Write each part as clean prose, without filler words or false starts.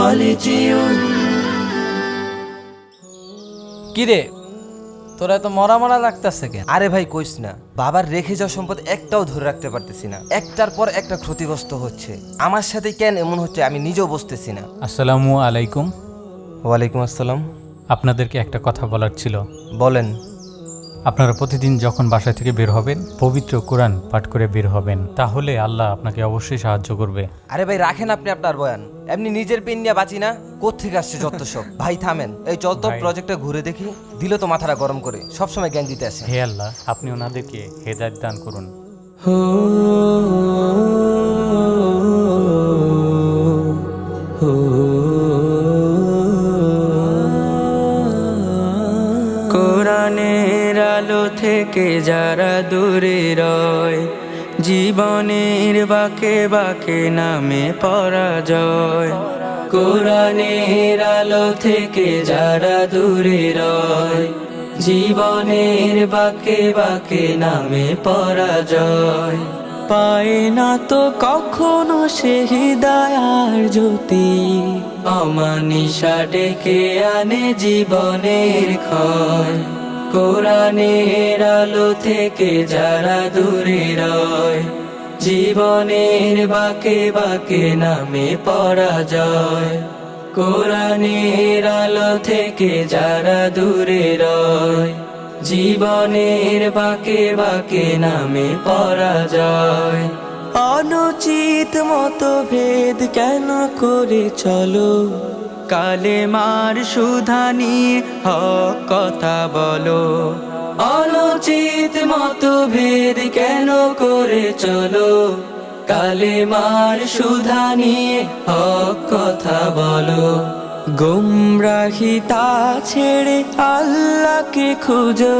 কলেজিয়ম। কিরে তোরা তো মরা মরা লাগতেছে কেন? আরে ভাই কইস না, বাবার রেখে যাওয়া সম্পদ একটাও ধরে রাখতে পারতেছি না, একটার পর একটা ক্ষতিগ্রস্ত হচ্ছে। আমার সাথে কেন এমন হচ্ছে আমি নিজেও বুঝতেছি না। আসসালামু আলাইকুম। ওয়ালাইকুম আসসালাম। আপনাদেরকে একটা কথা বলার ছিল। বলেন। আপনারা প্রতিদিন যখন বাসা থেকে বের হবেন পবিত্র কোরআন পাঠ করে বের হবেন, তাহলে আল্লাহ আপনাকে অবশ্যই সাহায্য করবে। আরে ভাই রাখেন আপনি আপনার বয়ান, এমনি নিজের পেন নিয়ে বাঁচি না, কোত্থেকে আসছে যত সব। ভাই থামেন, এই চল তো ভাই। প্রজেক্টটা ঘুরে দেখি। দিল তো মাথাটা গরম করে, সবসময় জ্ঞান দিতে আসে। হে আল্লাহ, আপনি ওনাদেরকে হেদায়েত দান করুন। হো হো কোরআনের আলো থেকে যারা দূরে রয়, জীবনের বাঁকে বাঁকে নামে পরাজয়। কোরআনের আলো থেকে যারা দূরে রয়, জীবনের বাঁকে বাঁকে নামে পরাজয়। পায় না তো কখনো সে হৃদয়ার জ্যোতি, অমানিসা ডেকে আনে জীবনের ক্ষয়। কোরআনের আলো থেকে যারা দূরে রয়, জীবনের বাঁকে বাঁকে নামে পরাজয়। কোরআনের আলো থেকে যারা দূরে রয়, জীবনের বাঁকে বাঁকে নামে পরাজয়। অনুচিত মতভেদ কেন করে চলো, কালেমার সুধা নিয়ে হক কথা বলো। অনুচিত মতভেদ কেন করে চলো, কালেমার সুধা নিয়ে হক কথা বলো। গুমরাহিতা ছেড়ে আল্লাহকে খুঁজো,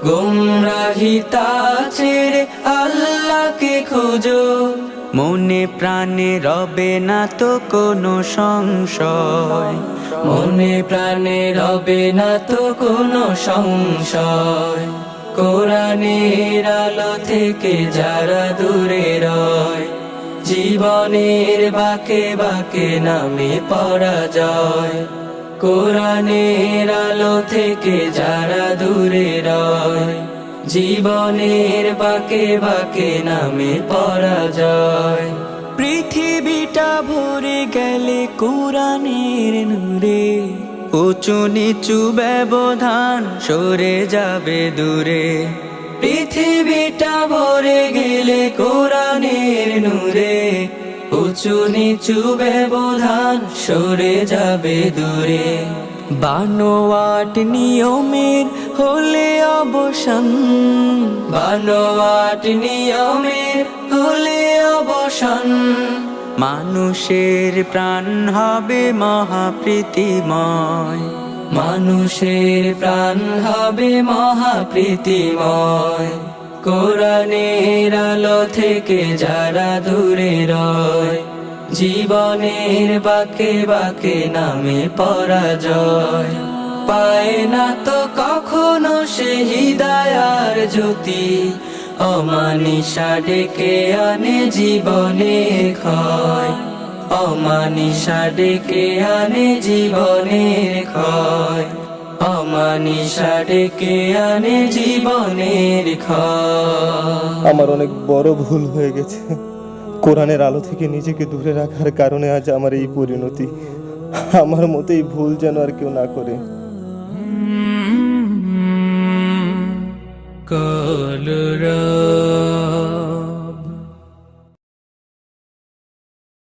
গুমরাহিতা ছেড়ে আল্লাহকে খুঁজো। মনে প্রাণে রবে না তো কোনো সংশয়, মনে প্রাণে রবে না তো কোনো সংশয়। কোরআনের আলো থেকে যারা দূরে রয়, জীবনের বাঁকে বাঁকে নামে পরাজয়। কোরআনের আলো থেকে যারা দূরে রয়, জীবনের বাঁকে বাঁকে নামে পরাজয়। পৃথিবীটা ভরে গেলে কোরআনের নূরে, উঁচু নিচু ব্যবধান সরে যাবে দূরে। পৃথিবীটা ভরে গেলে কোরআনের নূরে, উঁচু নিচু ব্যবধান সরে যাবে দূরে। বানোয়াট নিয়মের হলে অবসান, বানোয়াট নিয়মের হলে অবসান। মানুষের প্রাণ হবে মহাপ্রীতিময়, মানুষের প্রাণ হবে মহাপ্রীতিময়। কোরআনের আলো থেকে যারা দূরে রয়, জীবনের বাঁকে বাঁকে নামে পরাজয়। পায় না তো কখনো সে হৃদয়ার জ্যোতি, অমানিসা ডেকে আনে জীবনের ক্ষয়। অমানিসা ডেকে আনে জীবনের ক্ষয়, অমানিসা ডেকে আনে জীবনের ক্ষয়। আমার অনেক বড় ভুল হয়ে গেছে। কোরআনের আলো থেকে নিজেকে দূরে রাখার কারণে আজ আমার এই পরিণতি। আমার মতো এই ভুল যেন আর কেউ না করে। কলরা